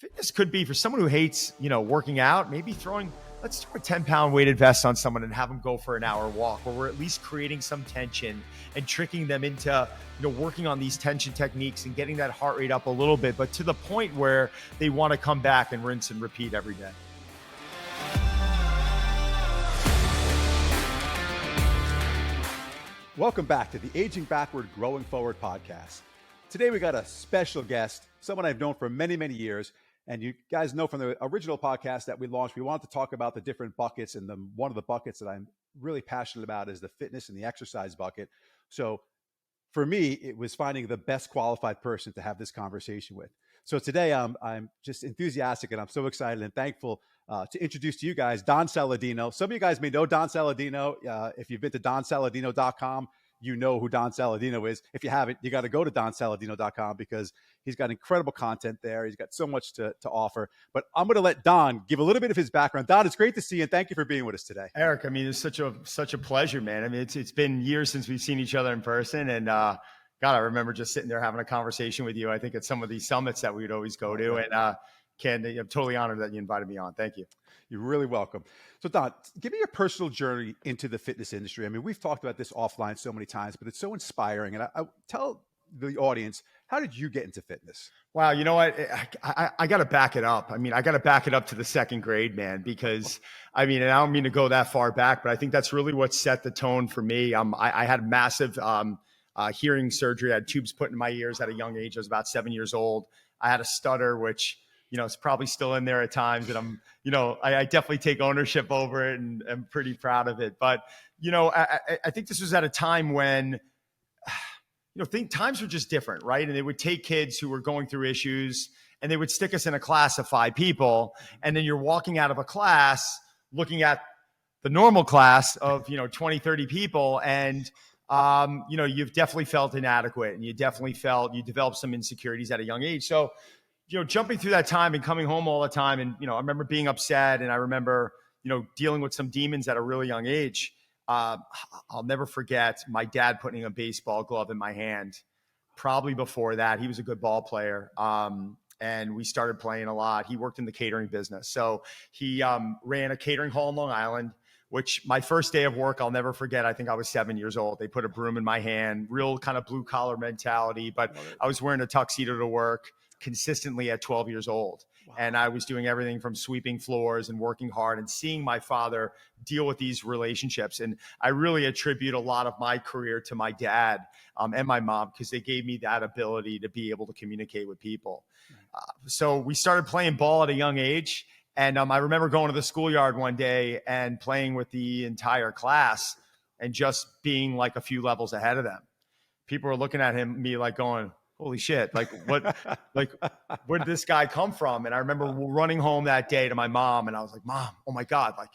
fitness could be for someone who hates, working out, maybe let's throw a 10-pound weighted vest on someone and have them go for an hour walk, where we're at least creating some tension and tricking them into, working on these tension techniques and getting that heart rate up a little bit, but to the point where they want to come back and rinse and repeat every day. Welcome back to the Aging Backward, Growing Forward podcast. Today we got a special guest, someone I've known for many, many years. And you guys know from the original podcast that we launched, we wanted to talk about the different buckets. And one of the buckets that I'm really passionate about is the fitness and the exercise bucket. So for me, it was finding the best qualified person to have this conversation with. So today I'm just enthusiastic and I'm so excited and thankful to introduce to you guys Don Saladino. Some of you guys may know Don Saladino. If you've been to donsaladino.com, you know who Don Saladino is. If you haven't, you got to go to donsaladino.com because he's got incredible content there. He's got so much to offer. But I'm going to let Don give a little bit of his background. Don, it's great to see you, and thank you for being with us today. Eric, it's such a pleasure, man. it's been years since we've seen each other in person, and God, I remember just sitting there having a conversation with you. I think at some of these summits that we would always go to, and Ken, I'm totally honored that you invited me on. Thank you. You're really welcome. So Don, give me your personal journey into the fitness industry. We've talked about this offline so many times, but it's so inspiring. And I tell the audience, how did you get into fitness? Wow. You know what? I got to back it up. I got to back it up to the second grade, man, because and I don't mean to go that far back, but I think that's really what set the tone for me. I had massive hearing surgery. I had tubes put in my ears at a young age. I was about 7 years old. I had a stutter, which it's probably still in there at times, and I definitely take ownership over it, and I'm pretty proud of it. But, I think this was at a time when, times were just different, right? And they would take kids who were going through issues and they would stick us in a class of 5 people. And then you're walking out of a class looking at the normal class of, 20, 30 people. And, you've definitely felt inadequate, and you developed some insecurities at a young age. So, jumping through that time and coming home all the time. And, I remember being upset, and I remember, dealing with some demons at a really young age. I'll never forget my dad putting a baseball glove in my hand. Probably before that, he was a good ball player. And we started playing a lot. He worked in the catering business. So he ran a catering hall in Long Island, which my first day of work, I'll never forget. I think I was 7 years old. They put a broom in my hand, real kind of blue collar mentality, but I was wearing a tuxedo to work consistently at 12 years old. Wow. And I was doing everything from sweeping floors and working hard and seeing my father deal with these relationships. And I really attribute a lot of my career to my dad and my mom, because they gave me that ability to be able to communicate with people. So we started playing ball at a young age. And I remember going to the schoolyard one day and playing with the entire class and just being like a few levels ahead of them. People were looking at me like going, holy shit, like what, where did this guy come from? And I remember running home that day to my mom, and I was like, Mom, oh my God, like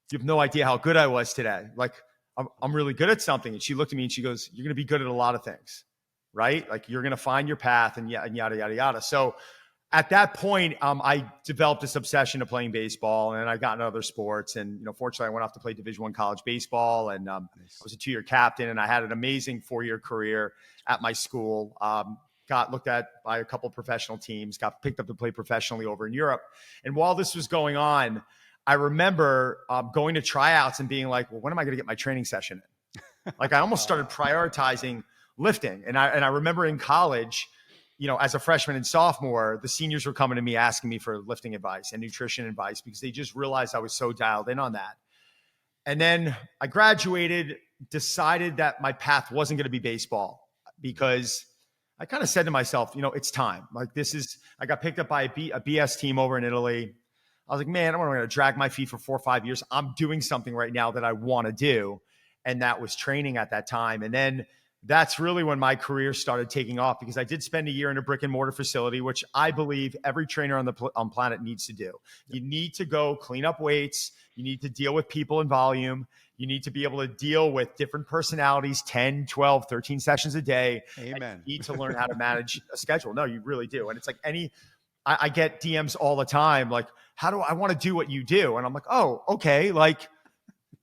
you have no idea how good I was today. Like I'm really good at something. And she looked at me and she goes, you're going to be good at a lot of things, right? Like you're going to find your path and yada, yada, yada. So at that point, I developed this obsession of playing baseball, and I got into other sports. And, fortunately I went off to play Division I college baseball, and I was a 2-year captain, and I had an amazing 4-year career at my school. Got looked at by a couple of professional teams, got picked up to play professionally over in Europe. And while this was going on, I remember going to tryouts and being like, well, when am I going to get my training session in? Like I almost started prioritizing lifting. And I remember in college, as a freshman and sophomore, the seniors were coming to me asking me for lifting advice and nutrition advice because they just realized I was so dialed in on that. And then I graduated, decided that my path wasn't going to be baseball, because I kind of said to myself, it's time. Like I got picked up by a BS team over in Italy. I was like, man, I'm not going to drag my feet for 4 or 5 years. I'm doing something right now that I want to do. And that was training at that time. And then that's really when my career started taking off, because I did spend a year in a brick and mortar facility, which I believe every trainer on planet needs to do. You need to go clean up weights. You need to deal with people in volume. You need to be able to deal with different personalities, 10, 12, 13 sessions a day. Amen. You need to learn how to manage a schedule. No, you really do. And it's like I get DMs all the time, like, how do I want to do what you do? And I'm like, oh, okay. Like,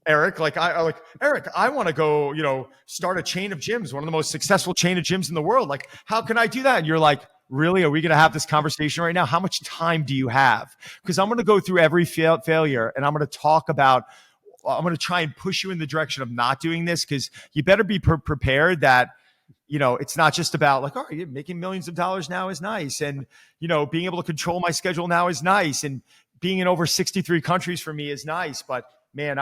Eric, Eric, I want to go, start a chain of gyms, one of the most successful chain of gyms in the world. Like, how can I do that? And you're like, really, are we going to have this conversation right now? How much time do you have? Because I'm going to go through every failure and I'm going to talk about, I'm going to try and push you in the direction of not doing this, because you better be prepared that, it's not just about like, all right, making millions of dollars now is nice. And, being able to control my schedule now is nice. And being in over 63 countries for me is nice. But man,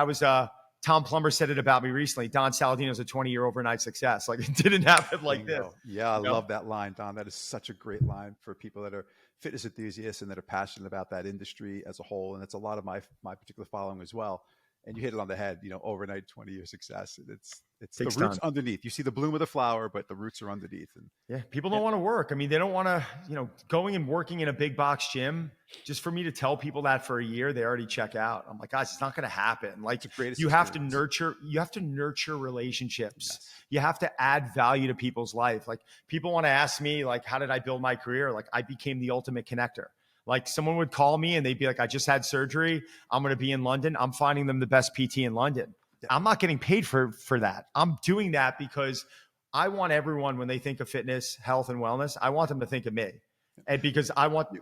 Tom Plummer said it about me recently. Don Saladino is a 20-year overnight success. Like, it didn't happen like this. Yeah, I love that line, Don. That is such a great line for people that are fitness enthusiasts and that are passionate about that industry as a whole. And it's a lot of my particular following as well. And you hit it on the head, overnight 20-year success. It's the roots underneath. You see the bloom of the flower, but the roots are underneath. And yeah, people don't want to work. I mean, they don't want to, going and working in a big box gym. Just for me to tell people that for a year, they already check out. I'm like, guys, it's not going to happen. Like, you have to nurture relationships. Yes. You have to add value to people's life. Like, people want to ask me, like, how did I build my career? Like, I became the ultimate connector. Like, someone would call me and they'd be like, I just had surgery. I'm going to be in London. I'm finding them the best PT in London. Yeah. I'm not getting paid for that. I'm doing that because I want everyone, when they think of fitness, health, and wellness, I want them to think of me. And because I want to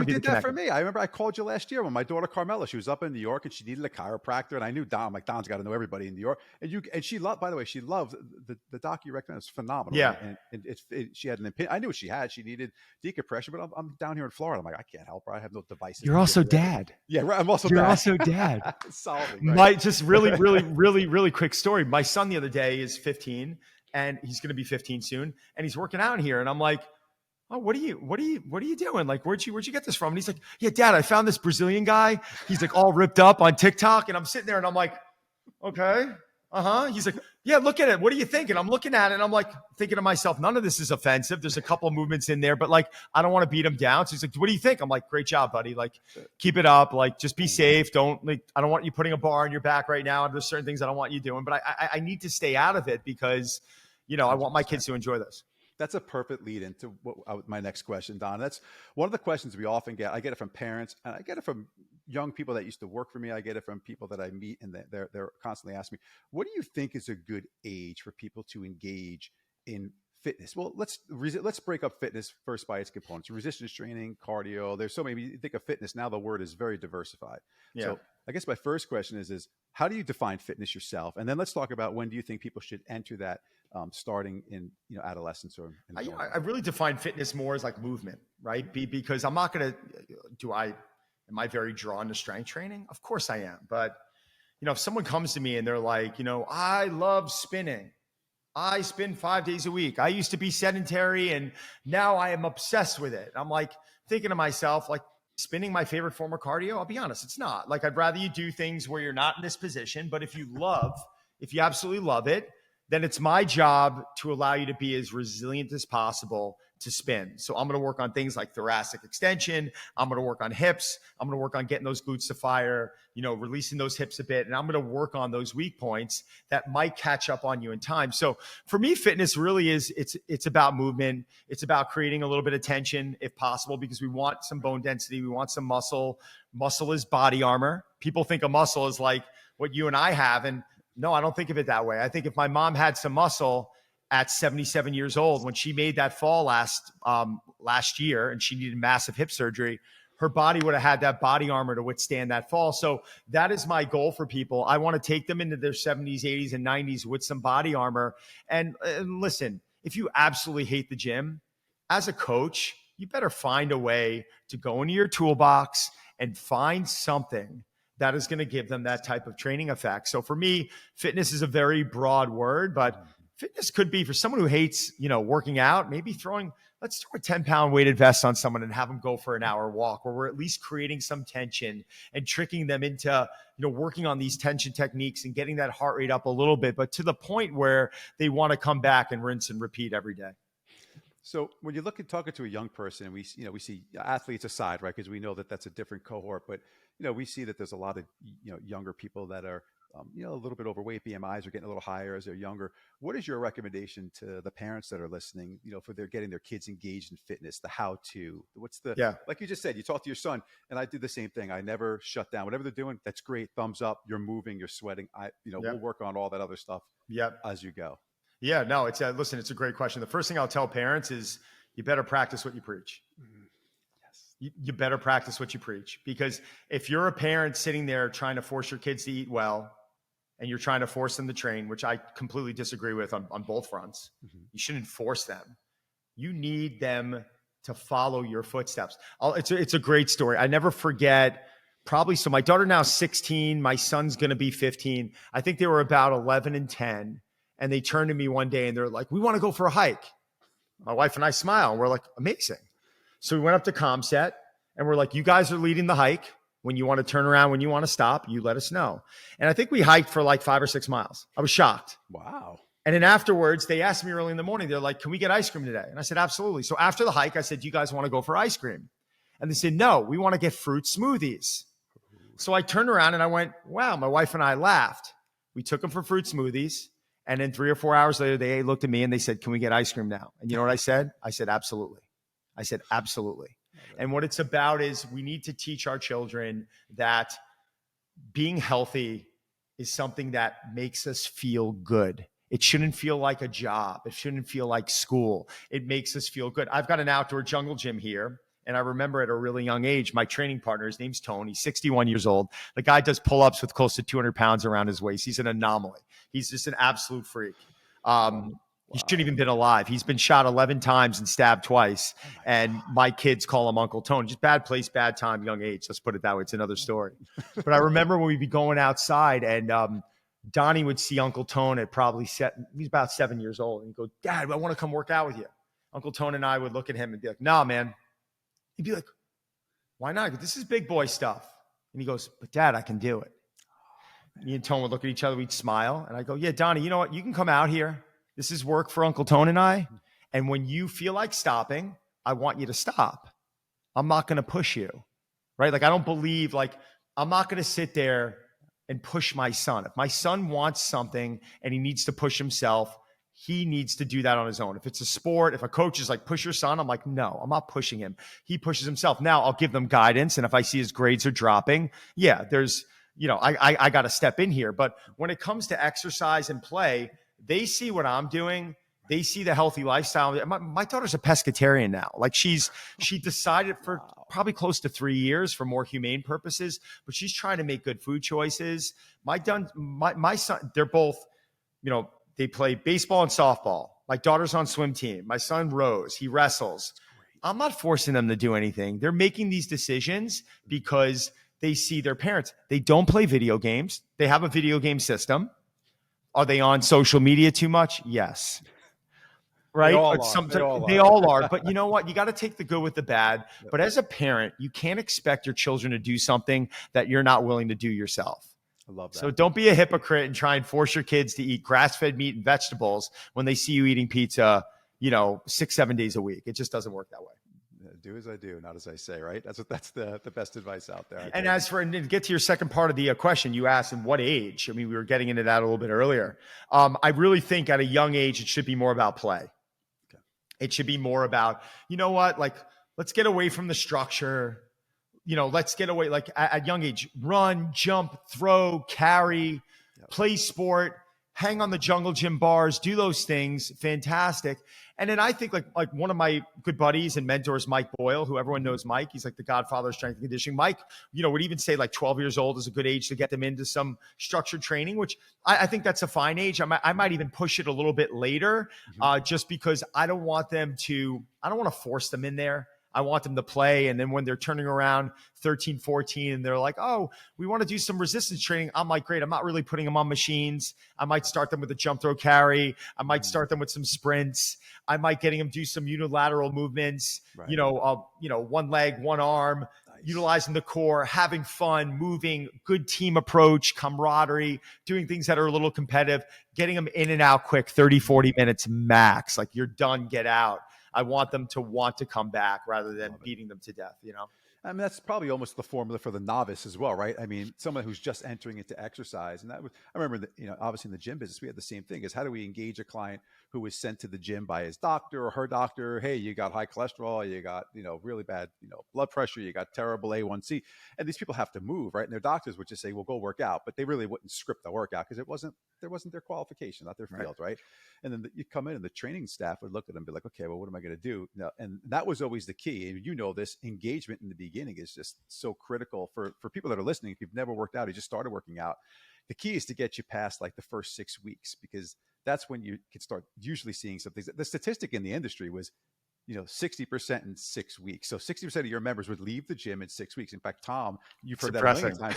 be the connector. That for me. I remember I called you last year when my daughter Carmela, she was up in New York and she needed a chiropractor, and I knew Don. I'm like, Don's got to know everybody in New York. And she loved, by the way, she loved the doc you recommended. It's phenomenal. Yeah. And she had an opinion. I knew what she had. She needed decompression, but I'm down here in Florida. I'm like, I can't help her. I have no devices. You're also dad. Yeah, right. You're also dad. Solving. Right? Just really quick story. My son the other day is 15, and he's going to be 15 soon, and he's working out here, and I'm like, oh, what are you doing? Like, where'd you get this from? And he's like, yeah, Dad, I found this Brazilian guy. He's like all ripped up on TikTok. And I'm sitting there and I'm like, okay. He's like, yeah, look at it. What do you think? And I'm looking at it and I'm like thinking to myself, none of this is offensive. There's a couple of movements in there, but like, I don't want to beat him down. So he's like, what do you think? I'm like, great job, buddy. Like, keep it up. Like, just be safe. I don't want you putting a bar on your back right now. And there's certain things I don't want you doing, but I need to stay out of it because, I want my kids to enjoy this. That's a perfect lead into my next question, Don. That's one of the questions we often get. I get it from parents, and I get it from young people that used to work for me. I get it from people that I meet, and they're constantly asking me, what do you think is a good age for people to engage in fitness? Well, let's break up fitness first by its components: resistance training, cardio. There's so many. You think of fitness now, the word is very diversified. Yeah. So I guess my first question is how do you define fitness yourself? And then let's talk about when do you think people should enter that, starting in adolescence or. I really define fitness more as like movement, right? Because I'm not going to. Am I very drawn to strength training? Of course I am, but if someone comes to me and they're like, I love spinning. I spin 5 days a week. I used to be sedentary and now I am obsessed with it. I'm like thinking to myself, like, spinning my favorite form of cardio? I'll be honest, it's not. Like, I'd rather you do things where you're not in this position, but if you absolutely love it, then it's my job to allow you to be as resilient as possible to spin. So I'm going to work on things like thoracic extension. I'm going to work on hips. I'm going to work on getting those glutes to fire, releasing those hips a bit. And I'm going to work on those weak points that might catch up on you in time. So for me, fitness really is, it's about movement. It's about creating a little bit of tension if possible, because we want some bone density. We want some muscle. Muscle is body armor. People think of muscle as like what you and I have. And no, I don't think of it that way. I think if my mom had some muscle at 77 years old, when she made that fall last year and she needed massive hip surgery, her body would have had that body armor to withstand that fall. So that is my goal for people. I want to take them into their 70s, 80s, and 90s with some body armor. And listen, if you absolutely hate the gym, as a coach, you better find a way to go into your toolbox and find something that is going to give them that type of training effect. So for me, fitness is a very broad word, but fitness could be for someone who hates, working out, maybe let's throw a 10-pound weighted vest on someone and have them go for an hour walk, where we're at least creating some tension and tricking them into, working on these tension techniques and getting that heart rate up a little bit, but to the point where they want to come back and rinse and repeat every day. So when you look at talking to a young person, and we see athletes aside, right? Because we know that that's a different cohort, but we see that there's a lot of younger people that are a little bit overweight. BMIs are getting a little higher as they're younger. What is your recommendation to the parents that are listening? For getting their kids engaged in fitness, the how-to. Like you just said, you talk to your son, and I do the same thing. I never shut down. Whatever they're doing, that's great. Thumbs up. You're moving. You're sweating. We'll work on all that other stuff as you go. Yeah, no, it's a great question. The first thing I'll tell parents is, you better practice what you preach. You better practice what you preach, because if you're a parent sitting there trying to force your kids to eat well and you're trying to force them to train, which I completely disagree with on both fronts, you shouldn't force them. You need them to follow your footsteps. It's a great story. I never forget. So my daughter now is 16. My son's going to be 15. I think they were about 11 and 10. And they turned to me one day and they're like, we want to go for a hike. My wife and I smile and we're like, amazing. So we went up to Comset and we're like, you guys are leading the hike. When you want to turn around, when you want to stop, you let us know. And I think we hiked for like 5 or 6 miles. I was shocked. Wow. And then afterwards, they asked me early in the morning, they're like, can we get ice cream today? And I said, absolutely. So after the hike, I said, you guys want to go for ice cream? And they said, no, we want to get fruit smoothies. So I turned around and I went, wow, my wife and I laughed. We took them for fruit smoothies. And then 3 or 4 hours later, they looked at me and they said, can we get ice cream now? And you know what I said? I said, absolutely. I said, absolutely. And what it's about is we need to teach our children that being healthy is something that makes us feel good. It shouldn't feel like a job. It shouldn't feel like school. It makes us feel good. I've got an outdoor jungle gym here. And I remember at a really young age, my training partner, his name's Tony, he's 61 years old. The guy does pull-ups with close to 200 pounds around his waist. He's an anomaly. He's just an absolute freak. He shouldn't even been alive. He's been shot 11 times and stabbed twice. And my kids call him Uncle Tony. Just bad place, bad time, young age. Let's put it that way. It's another story. But I remember when we'd be going outside and Donnie would see Uncle Tone at he's about 7 years old. And he'd go, Dad, I want to come work out with you. Uncle Tone and I would look at him and be like, nah, man. He'd be like, why not? This is big boy stuff. And he goes, but Dad, I can do it. Me and Tone would look at each other. We'd smile. And I go, yeah, Donnie, you know what? You can come out here. This is work for Uncle Tone and I. And when you feel like stopping, I want you to stop. I'm not going to push you, right? Like, I don't believe, like, I'm not going to sit there and push my son. If my son wants something and he needs to push himself, he needs to do that on his own. If it's a sport, if a coach is like, push your son, I'm like, no, I'm not pushing him. He pushes himself. Now I'll give them guidance. And if I see his grades are dropping, yeah, there's, I got to step in here. But when it comes to exercise and play, they see what I'm doing. They see the healthy lifestyle. My daughter's a pescatarian now. Like she decided for probably close to 3 years for more humane purposes, but she's trying to make good food choices. My son, they're both, they play baseball and softball. My daughter's on swim team. My son rows. He wrestles. I'm not forcing them to do anything. They're making these decisions because they see their parents. They don't play video games. They have a video game system. Are they on social media too much? Yes. Right? They all are. But you know what? You got to take the good with the bad. Yep. But as a parent, you can't expect your children to do something that you're not willing to do yourself. I love that. So don't be a hypocrite and try and force your kids to eat grass-fed meat and vegetables when they see you eating pizza, 6-7 days a week. It just doesn't work that way. Do as I do, not as I say, right? That's the best advice out there. And to get to your second part of the question, you asked, in what age? I mean, we were getting into that a little bit earlier. I really think at a young age, it should be more about play. Okay. It should be more about, like, let's get away from the structure. Let's get away, like at young age, run, jump, throw, carry, play sport, hang on the jungle gym bars, do those things. Fantastic. And then I think like one of my good buddies and mentors, Mike Boyle, who everyone knows Mike, he's like the godfather of strength and conditioning. Mike, would even say like 12 years old is a good age to get them into some structured training, which I think that's a fine age. I might even push it a little bit later, just because I don't want to force them in there. I want them to play. And then when they're turning around 13, 14, and they're like, oh, we want to do some resistance training. I'm like, great. I'm not really putting them on machines. I might start them with a jump, throw, carry. I might start them with some sprints. I might getting them do some unilateral movements, right. One leg, one arm, nice. Utilizing the core, having fun, moving, good team approach, camaraderie, doing things that are a little competitive, getting them in and out quick, 30, 40 minutes max. Like you're done, get out. I want them to want to come back rather than beating them to death, I mean, that's probably almost the formula for the novice as well, right? I mean, someone who's just entering into exercise. And I remember that, obviously in the gym business, we had the same thing, is how do we engage a client who was sent to the gym by his doctor or her doctor? Hey, you got high cholesterol, you got, really bad, blood pressure, you got terrible A1C. And these people have to move, right? And their doctors would just say, well, go work out. But they really wouldn't script the workout because there wasn't their qualification, not their field, right? And then you come in and the training staff would look at them and be like, okay, well, what am I I going to do? No, and that was always the key. And you know, this engagement in the beginning is just so critical for people that are listening. If you've never worked out, you just started working out. The key is to get you past like the first 6 weeks, because that's when you can start usually seeing some things. The statistic in the industry was, 60% in 6 weeks. So 60% of your members would leave the gym in 6 weeks. In fact, Tom, you've heard that a million times.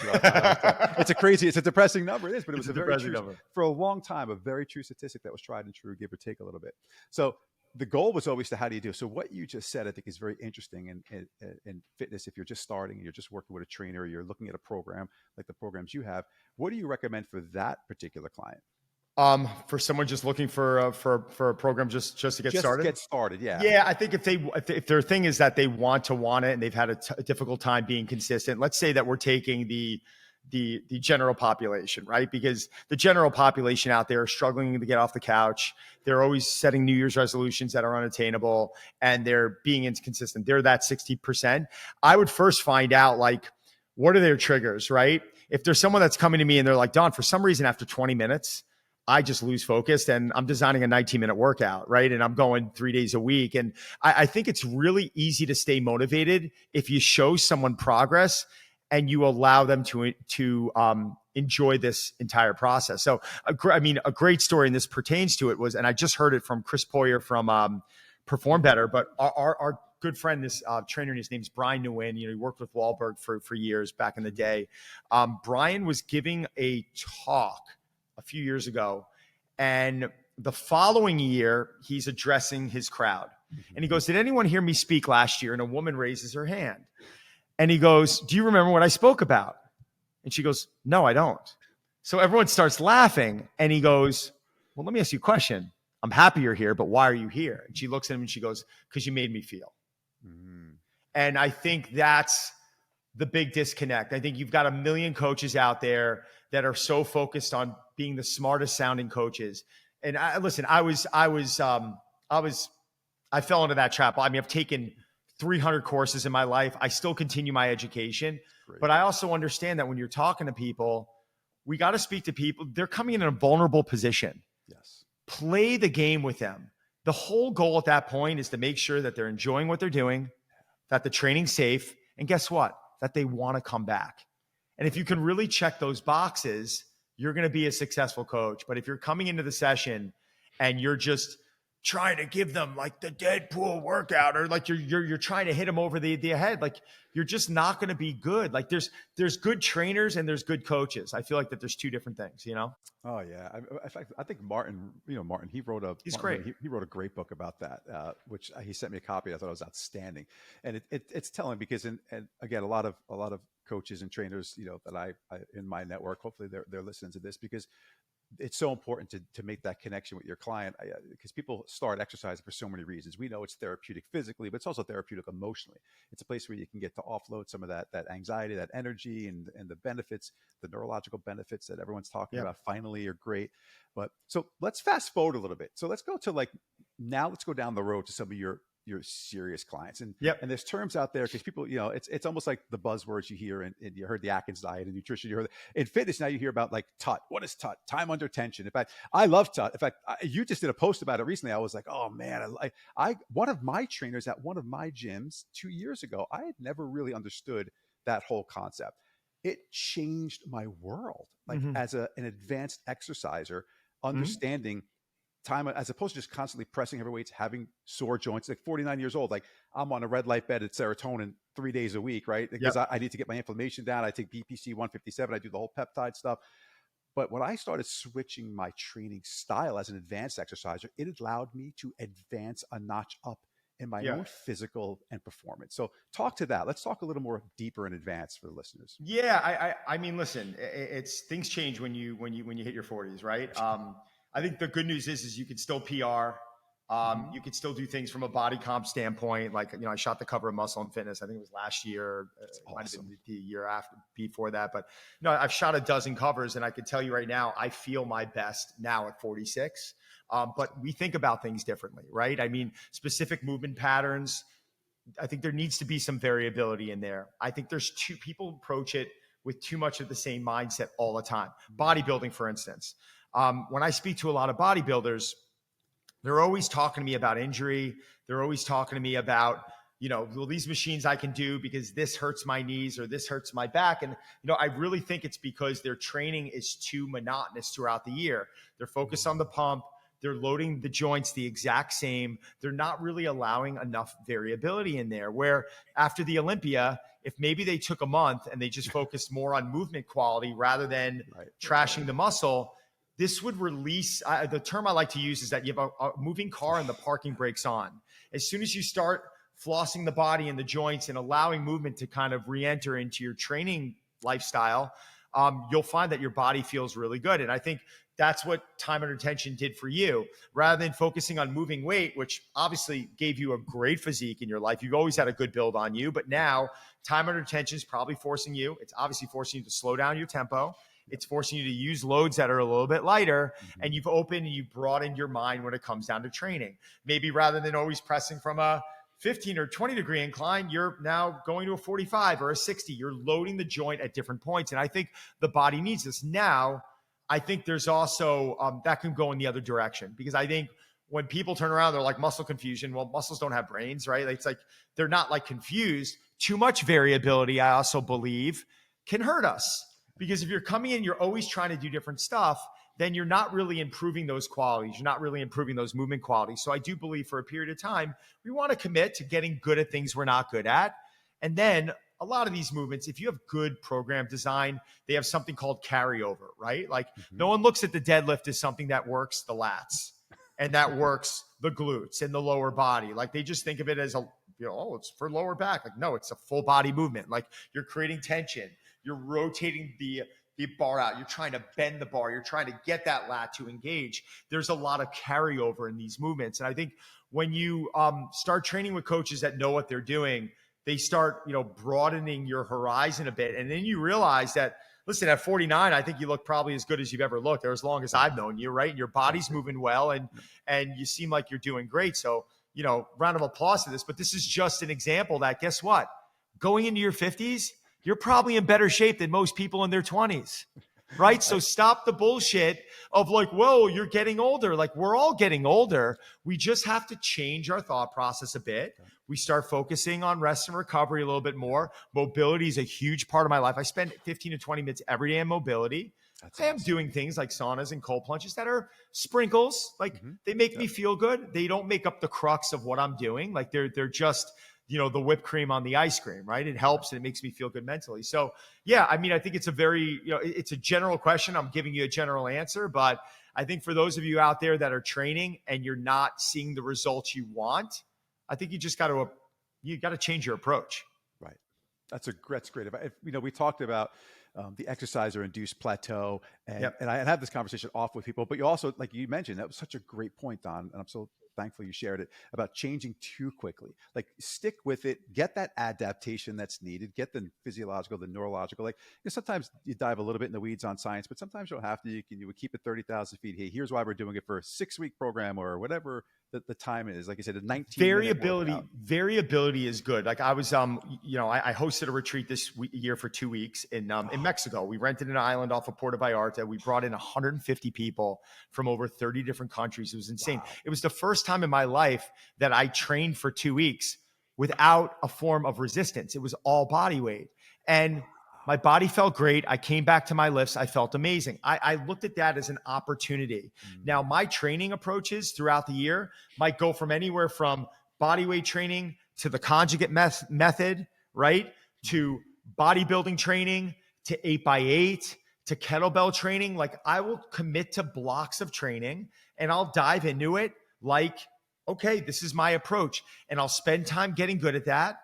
It's a depressing number. It is, but it was a very true number. For a long time, a very true statistic that was tried and true, give or take a little bit. So the goal was always to, how do you do? So what you just said, I think, is very interesting in fitness. If you're just starting and you're just working with a trainer, you're looking at a program like the programs you have, what do you recommend for that particular client? For someone just looking for a program just to get started? Get started, yeah. Yeah, I think if their thing is that they want it and they've had a difficult time being consistent, let's say that we're taking the general population, right? Because the general population out there are struggling to get off the couch. They're always setting New Year's resolutions that are unattainable, and they're being inconsistent. They're that 60%. I would first find out, like, what are their triggers, right? If there's someone that's coming to me and they're like, Don, for some reason after 20 minutes, I just lose focus, and I'm designing a 19-minute workout, right? And I'm going 3 days a week. And I think it's really easy to stay motivated if you show someone progress and you allow them to enjoy this entire process. So, a great story, and this pertains to it, was, and I just heard it from Chris Poyer from Perform Better, but our good friend, this trainer, his name's Brian Nguyen. He worked with Wahlberg for years back in the day. Brian was giving a talk a few years ago, and the following year he's addressing his crowd, and he goes, did anyone hear me speak last year? And a woman raises her hand, and he goes, do you remember what I spoke about? And she goes, no, I don't. So everyone starts laughing, and he goes, well, let me ask you a question. I'm happy you're here, but why are you here? And she looks at him and she goes, because you made me feel. And I think that's the big disconnect. I think you've got a million coaches out there that are so focused on being the smartest sounding coaches. And I fell into that trap. I mean, I've taken 300 courses in my life. I still continue my education. Great. But I also understand that when you're talking to people, we got to speak to people. They're coming in a vulnerable position. Yes. Play the game with them. The whole goal at that point is to make sure that they're enjoying what they're doing, that the training's safe, and guess what? That they want to come back. And if you can really check those boxes, you're going to be a successful coach. But if you're coming into the session and you're just trying to give them like the Deadpool workout, or like you're trying to hit them over the head, like you're just not going to be good. Like there's good trainers and there's good coaches. I feel like that there's two different things, Oh yeah. In fact, I think Martin, he wrote great. He wrote a great book about that, which he sent me a copy. I thought it was outstanding. And it's telling, because, and again, a lot of coaches and trainers, that I in my network, hopefully they're listening to this, because it's so important to make that connection with your client, because people start exercising for so many reasons. We know it's therapeutic physically, but it's also therapeutic emotionally. It's a place where you can get to offload some of that anxiety, that energy, and the benefits, the neurological benefits that everyone's talking about finally are great. But so let's fast forward a little bit. So let's go to let's go down the road to some of your serious clients. And and there's terms out there, because people, it's almost like the buzzwords you hear, and you heard the Atkins diet and nutrition. You heard in fitness now, you hear about like TUT. What is TUT? Time under tension. In fact, I love TUT. In fact, you just did a post about it recently. I was like, oh man, I one of my trainers at one of my gyms 2 years ago, I had never really understood that whole concept. It changed my world, as an advanced exerciser, understanding time, as opposed to just constantly pressing heavy weights, having sore joints. Like 49 years old, like I'm on a red light bed at serotonin 3 days a week, right? Because I need to get my inflammation down. I take BPC 157. I do the whole peptide stuff. But when I started switching my training style as an advanced exerciser, it allowed me to advance a notch up in my own physical and performance. So talk to that. Let's talk a little more deeper and advanced for the listeners. Yeah. I mean, listen, it's things change when you hit your 40s, right? I think the good news is you can still PR. You could still do things from a body comp standpoint. Like, I shot the cover of Muscle and Fitness. I think it was last year. It might have been the year before that. But I've shot a dozen covers, and I could tell you right now, I feel my best now at 46. But we think about things differently, right? I mean, specific movement patterns. I think there needs to be some variability in there. I think there's people approach it with too much of the same mindset all the time. Bodybuilding, for instance. When I speak to a lot of bodybuilders, they're always talking to me about injury. They're always talking to me about, well, these machines I can do because this hurts my knees or this hurts my back. And, I really think it's because their training is too monotonous throughout the year. They're focused on the pump. They're loading the joints the exact same. They're not really allowing enough variability in there, where after the Olympia, if maybe they took a month and they just focused more on movement quality rather than trashing the muscle, this would release, the term I like to use is that you have a moving car and the parking brakes on. As soon as you start flossing the body and the joints and allowing movement to kind of re-enter into your training lifestyle, you'll find that your body feels really good. And I think that's what time under tension did for you. Rather than focusing on moving weight, which obviously gave you a great physique in your life, you've always had a good build on you, but now time under tension is probably forcing you. It's obviously forcing you to slow down your tempo. It's forcing you to use loads that are a little bit lighter, and you've opened and you broadened your mind when it comes down to training. Maybe rather than always pressing from a 15 or 20 degree incline, you're now going to a 45 or a 60. You're loading the joint at different points. And I think the body needs this. Now, I think there's also that can go in the other direction, because I think when people turn around, they're like muscle confusion. Well, muscles don't have brains, right? It's like they're not like confused. Too much variability, I also believe, can hurt us. Because if you're coming in, you're always trying to do different stuff, then you're not really improving those qualities. You're not really improving those movement qualities. So I do believe for a period of time, we want to commit to getting good at things we're not good at. And then a lot of these movements, if you have good program design, they have something called carryover, right? Like no one looks at the deadlift as something that works the lats and that works the glutes and the lower body. Like they just think of it as it's for lower back. Like, no, it's a full body movement. Like you're creating tension. You're rotating the bar out. You're trying to bend the bar. You're trying to get that lat to engage. There's a lot of carryover in these movements. And I think when you start training with coaches that know what they're doing, they start, broadening your horizon a bit. And then you realize that, listen, at 49, I think you look probably as good as you've ever looked, or as long as I've known you, right? And your body's moving well, and you seem like you're doing great. So, round of applause to this. But this is just an example that, guess what? Going into your 50s, you're probably in better shape than most people in their 20s, right? So stop the bullshit of like, whoa, you're getting older. Like we're all getting older. We just have to change our thought process a bit. We start focusing on rest and recovery a little bit more. Mobility is a huge part of my life. I spend 15 to 20 minutes every day in mobility. I am doing things like saunas and cold plunges that are sprinkles. Like they make me feel good. They don't make up the crux of what I'm doing. Like they're just, the whipped cream on the ice cream, right? It helps and it makes me feel good mentally. So yeah, I mean, I think it's a very, it's a general question. I'm giving you a general answer, but I think for those of you out there that are training and you're not seeing the results you want, I think you just got to change your approach. Right. That's great. We talked about the exerciser-induced plateau, and I have this conversation off with people, but you also, like you mentioned, that was such a great point, Don, and I'm so thankful you shared it, about changing too quickly. Like stick with it, get that adaptation that's needed, get the physiological, the neurological. Like sometimes you dive a little bit in the weeds on science, but sometimes you don't have to. You would keep it 30,000 feet. Hey, here's why we're doing it for a 6-week program or whatever the time is. Like I said, a 19 variability is good. Like I was, I hosted a retreat this year for 2 weeks in Mexico. We rented an island off of Puerto Vallarta. We brought in 150 people from over 30 different countries. It was insane. Wow. It was the first time in my life that I trained for 2 weeks without a form of resistance. It was all body weight. And my body felt great. I came back to my lifts. I felt amazing. I looked at that as an opportunity. Now, my training approaches throughout the year might go from anywhere from body weight training to the conjugate method, right? To bodybuilding training, to 8x8, to kettlebell training. Like I will commit to blocks of training and I'll dive into it like, okay, this is my approach. And I'll spend time getting good at that.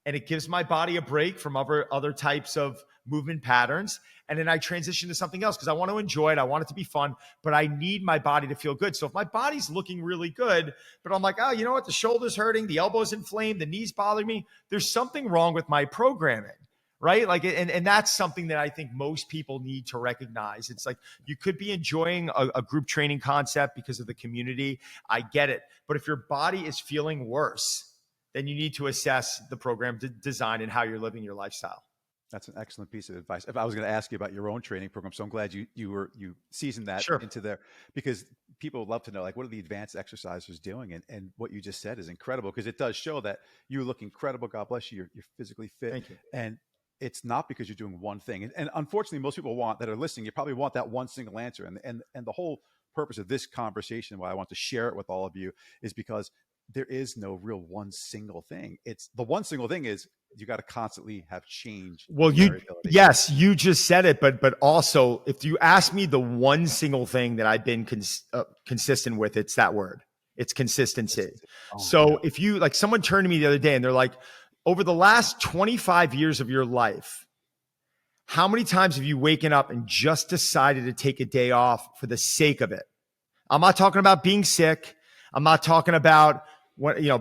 And it gives my body a break from other types of movement patterns. And then I transition to something else because I want to enjoy it. I want it to be fun, but I need my body to feel good. So if my body's looking really good, but I'm like, oh, you know what? The shoulder's hurting, the elbow's inflamed, the knees bother me. There's something wrong with my programming, right? Like, and that's something that I think most people need to recognize. It's like, you could be enjoying a group training concept because of the community. I get it. But if your body is feeling worse, then you need to assess the program design and how you're living your lifestyle. That's an excellent piece of advice. If I was going to ask you about your own training program, so I'm glad you seasoned that Sure. into there, because people would love to know, like, what are the advanced exercisers doing? And what you just said is incredible, because it does show that you look incredible. God bless you. You're physically fit, Thank you. and it's not because you're doing one thing. And unfortunately, most people that are listening, you probably want that one single answer. And the whole purpose of this conversation, why I want to share it with all of you, is because there is no real one single thing. It's the one single thing is you got to constantly have change. Well, yes, you just said it, but also if you ask me the one single thing that I've been consistent with, it's that word. It's consistency. Oh, So yeah. if you, like, someone turned to me the other day and they're like, over the last 25 years of your life, how many times have you waken up and just decided to take a day off for the sake of it? I'm not talking about being sick. I'm not talking about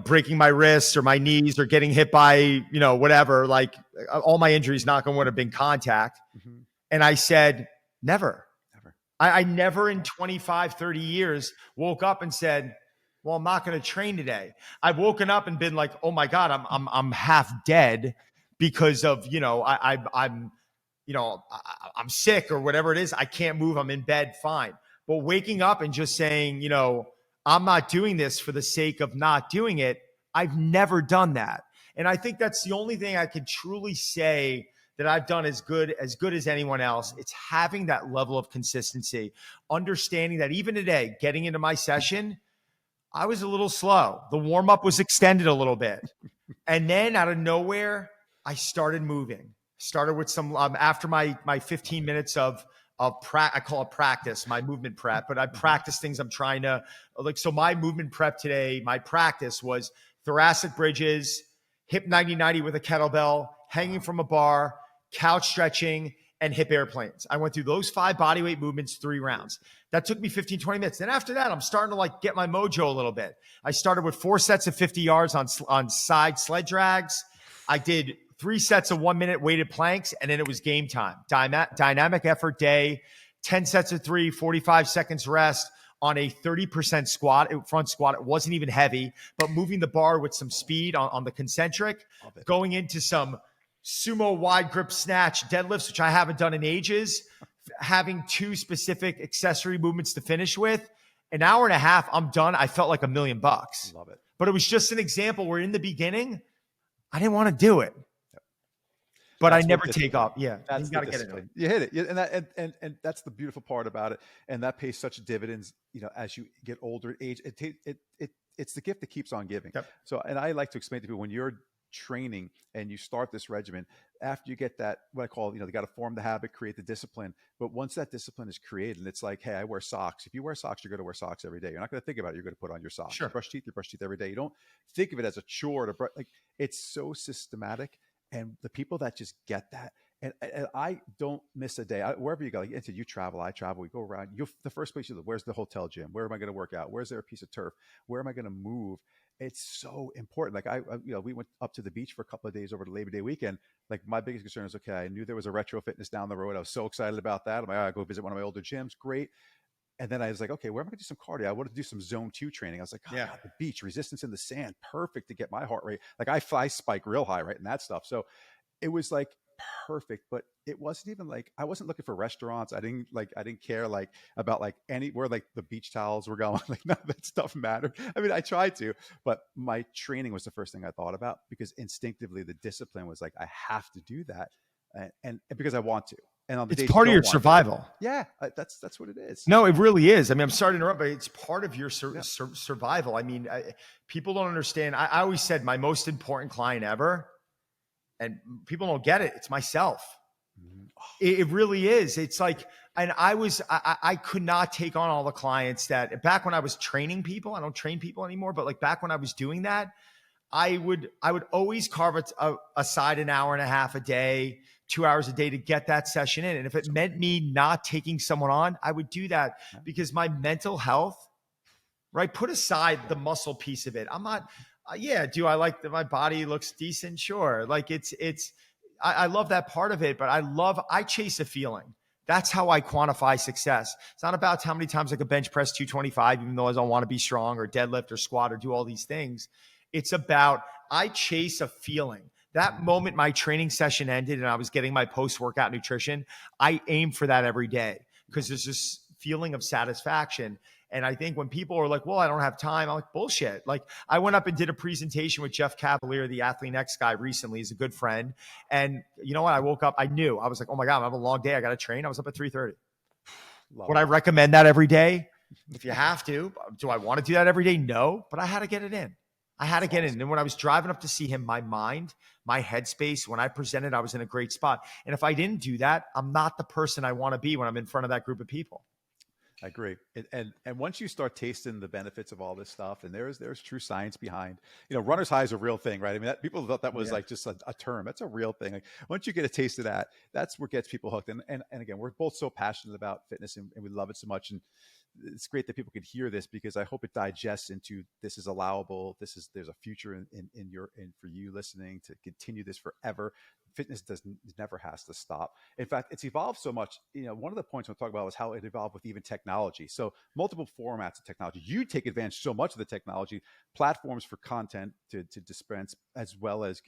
breaking my wrists or my knees or getting hit by, whatever, like all my injuries, knock on wood, have been contact. Mm-hmm. And I said, never. Never. I never in 25, 30 years woke up and said, well, I'm not going to train today. I've woken up and been like, oh my God, I'm half dead because of, I'm sick or whatever it is. I can't move. I'm in bed. Fine. But waking up and just saying, I'm not doing this for the sake of not doing it, I've never done that. And I think that's the only thing I could truly say that I've done as good as anyone else. It's having that level of consistency, understanding that even today, getting into my session, I was a little slow. The warm-up was extended a little bit. And then out of nowhere, I started moving. Started with some, after my 15 minutes of I call it practice, my movement prep, but I practice things I'm trying to, like, so my movement prep today, my practice was thoracic bridges, hip 90-90 with a kettlebell, hanging from a bar, couch stretching, and hip airplanes. I went through those 5 bodyweight movements, 3 rounds. That took me 15, 20 minutes. Then after that, I'm starting to get my mojo a little bit. I started with 4 sets of 50 yards on side sled drags. I did 3 sets of 1 minute weighted planks, and then it was game time. Dynamic effort day, 10 sets of 3, 45 seconds rest on a 30% front squat. It wasn't even heavy, but moving the bar with some speed on the concentric, going into some sumo wide grip snatch deadlifts, which I haven't done in ages, having 2 specific accessory movements to finish with. An hour and a half, I'm done. I felt like $1 million. Love it. But it was just an example where in the beginning, I didn't want to do it. But I never take off. Yeah, that's you got to get it. You hit it, and that's the beautiful part about it, and that pays such dividends. As you get older, age, it's the gift that keeps on giving. Yep. So, and I like to explain to people, when you're training and you start this regimen, after you get that, what I call, they got to form the habit, create the discipline. But once that discipline is created, and it's like, hey, I wear socks. If you wear socks, you're going to wear socks every day. You're not going to think about it. You're going to put on your socks. Sure. You brush teeth every day. You don't think of it as a chore to brush. Like, it's so systematic. And the people that just get that, and I don't miss a day. Wherever you go, you travel, I travel, we go around. The first place you live, where's the hotel gym? Where am I going to work out? Where's there a piece of turf? Where am I going to move? It's so important. Like we went up to the beach for a couple of days over the Labor Day weekend. Like, my biggest concern is, okay, I knew there was a retro fitness down the road. I was so excited about that. I'm like, all right, go visit one of my older gyms. Great. And then I was like, okay, where am I going to do some cardio? I wanted to do some zone 2 training. I was like, God, the beach, resistance in the sand, perfect to get my heart rate. Like, I fly spike real high, right? And that stuff. So it was like perfect, but it wasn't even like, I wasn't looking for restaurants. I didn't care about where the beach towels were going. Like, none of that stuff mattered. I mean, I tried to, but my training was the first thing I thought about, because instinctively the discipline was like, I have to do that. And because I want to. And on the it's part of your survival. Yeah, that's what it is. No, it really is. I mean, I'm sorry to interrupt, but it's part of your survival. I mean, people don't understand. I always said my most important client ever, and people don't get it, it's myself. Mm-hmm. It really is. It's like, and I could not take on all the clients that, back when I was training people, I don't train people anymore, but like back when I was doing that, I would always carve aside an hour and a half a day, 2 hours a day to get that session in. And if it meant me not taking someone on, I would do that, because my mental health, right? Put aside the muscle piece of it. I'm not, do I like that my body looks decent? Sure. Like I love that part of it, but I chase a feeling. That's how I quantify success. It's not about how many times I could bench press 225, even though I don't want to be strong, or deadlift or squat or do all these things. It's about, I chase a feeling. That moment my training session ended and I was getting my post-workout nutrition, I aim for that every day because there's this feeling of satisfaction. And I think when people are like, well, I don't have time, I'm like, bullshit. Like I went up and did a presentation with Jeff Cavalier, the Athlete Next guy recently. He's a good friend. And you know what? I woke up, I knew, I was like, oh my God, I have a long day. I got to train. I was up at 3:30. Would I recommend that every day? If you have to. Do I want to do that every day? No, but I had to get it in. I had to get in. And when I was driving up to see him, my mind, my headspace, when I presented, I was in a great spot. And if I didn't do that, I'm not the person I want to be when I'm in front of that group of people. I agree. And once you start tasting the benefits of all this stuff, and there's true science behind, runner's high is a real thing, right? I mean, people thought that was like just a term. That's a real thing. Like once you get a taste of that, that's what gets people hooked. And again, we're both so passionate about fitness and we love it so much. And it's great that people can hear this because I hope it digests into this is allowable. There's a future for you listening to continue this forever. Fitness never has to stop. In fact, it's evolved so much. One of the points we'll talk about is how it evolved with even technology. So multiple formats of technology. You take advantage so much of the technology, platforms for content to dispense, as well as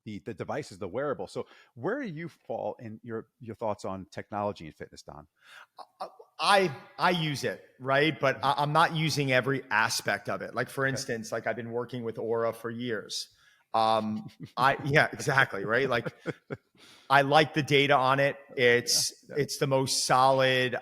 the devices, the wearable. So where do you fall in your thoughts on technology and fitness, Don? I use it, right? But I'm not using every aspect of it. Like for instance, like I've been working with Aura for years. Yeah, exactly. Right. Like I like the data on it. It's the most solid,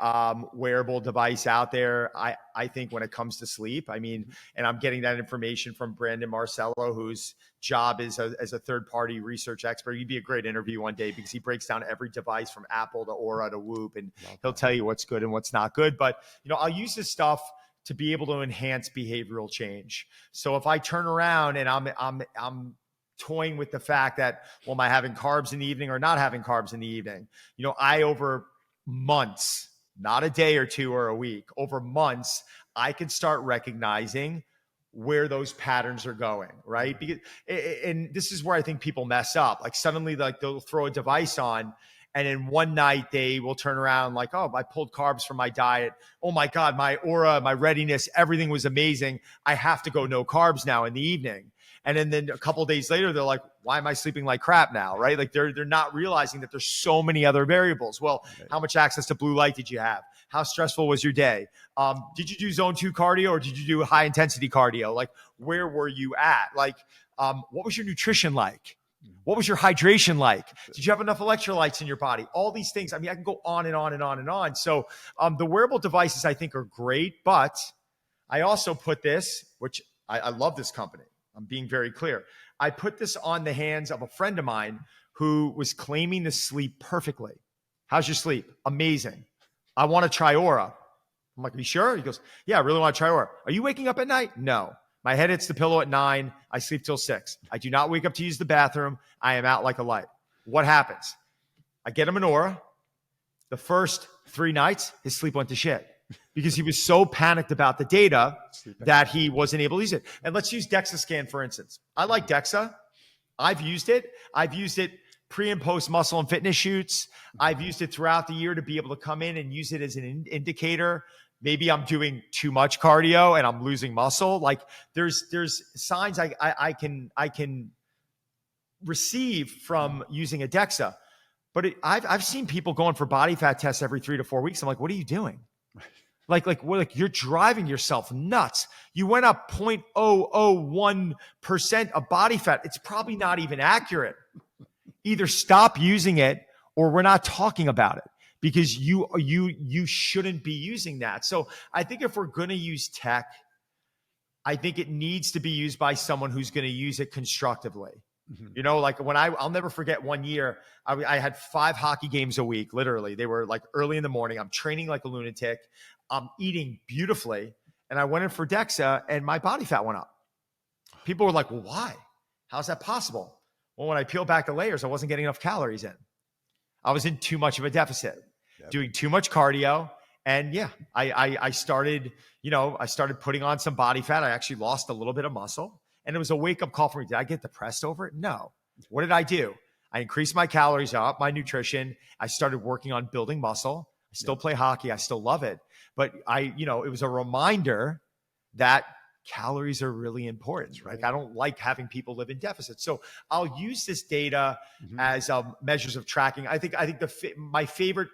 wearable device out there. I think when it comes to sleep, I mean, and I'm getting that information from Brandon Marcello, whose job is as a third-party research expert. He'd be a great interview one day because he breaks down every device from Apple to Aura to Whoop, and he'll tell you what's good and what's not good. But, I'll use this stuff to be able to enhance behavioral change. So if I turn around and I'm toying with the fact that, well, am I having carbs in the evening or not having carbs in the evening? I over months, not a day or two or a week, over months, I can start recognizing where those patterns are going, right? Because, and this is where I think people mess up. Like suddenly, like they'll throw a device on, and in one night they will turn around like, oh, I pulled carbs from my diet. Oh my God, my aura, my readiness, everything was amazing. I have to go no carbs now in the evening. And then a couple of days later, they're like, why am I sleeping like crap now? Right? Like they're not realizing that there's so many other variables. Well, how much access to blue light did you have? How stressful was your day? Did you do zone 2 cardio or did you do high intensity cardio? Like, where were you at? Like, what was your nutrition like? What was your hydration like? Did you have enough electrolytes in your body? All these things. I mean, I can go on and on and on and on. So the wearable devices I think are great, but I also put this, which I love this company. I'm being very clear. I put this on the hands of a friend of mine who was claiming to sleep perfectly. How's your sleep? Amazing. I want to try Aura. I'm like, are you sure? He goes, yeah, I really want to try Aura. Are you waking up at night? No. My head hits the pillow at 9. I sleep till 6. I do not wake up to use the bathroom. I am out like a light. What happens? I get him an Aura. The first 3 nights, his sleep went to shit because he was so panicked about the data that he wasn't able to use it. And let's use DEXA scan, for instance. I like DEXA. I've used it. I've used it pre and post muscle and fitness shoots. I've used it throughout the year to be able to come in and use it as an indicator. Maybe I'm doing too much cardio and I'm losing muscle. Like there's signs I can receive from using a DEXA. But I've seen people going for body fat tests every 3 to 4 weeks. I'm like, what are you doing? Like you're driving yourself nuts. You went up 0.001% of body fat. It's probably not even accurate. Either stop using it or we're not talking about it because you shouldn't be using that. So I think if we're going to use tech, I think it needs to be used by someone who's going to use it constructively. Mm-hmm. Like when I'll never forget one year, I had 5 hockey games a week. Literally, they were like early in the morning. I'm training like a lunatic. I'm eating beautifully. And I went in for DEXA and my body fat went up. People were like, well, why? How's that possible? Well, when I peel back the layers, I wasn't getting enough calories in. I was in too much of a deficit, doing too much cardio. And yeah, I started putting on some body fat. I actually lost a little bit of muscle. And it was a wake-up call for me. Did I get depressed over it? No. What did I do? I increased my calories, up my nutrition. I started working on building muscle. I still play hockey. I still love it. But it was a reminder that calories are really important, right? I don't like having people live in deficit. So I'll use this data as measures of tracking. I think my favorite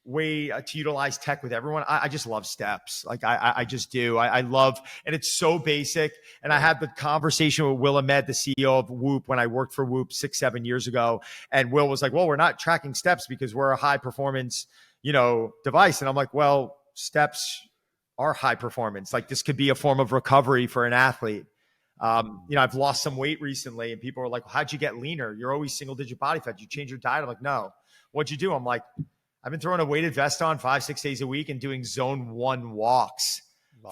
way to utilize tech with everyone, I just love steps. Like I just do. I love, and it's so basic. And I had the conversation with Will Ahmed, the CEO of Whoop, when I worked for Whoop 6-7 years ago. And Will was like, well, we're not tracking steps because we're a high performance, device. And I'm like, well, steps are high performance. Like this could be a form of recovery for an athlete. I've lost some weight recently and people are like, well, how'd you get leaner? You're always single digit body fat. Did you change your diet? I'm like, no. What'd you do? I'm like, I've been throwing a weighted vest on 5-6 days a week and doing zone 1 walks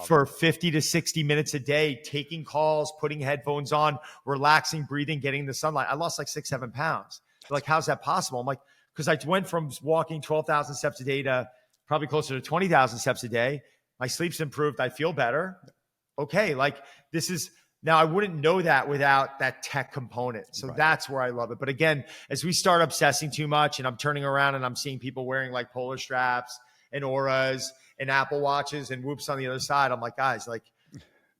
for 50 to 60 minutes a day, taking calls, putting headphones on, relaxing, breathing, getting the sunlight. I lost like 6-7 pounds. They're like, how's that possible? I'm like, because I went from walking 12,000 steps a day to probably closer to 20,000 steps a day. My sleep's improved. I feel better. Okay. Like this is, now I wouldn't know that without that tech component. So that's where I love it. But again, as we start obsessing too much and I'm turning around and I'm seeing people wearing like Polar straps and Auras and Apple Watches and Whoops on the other side, I'm like, guys, like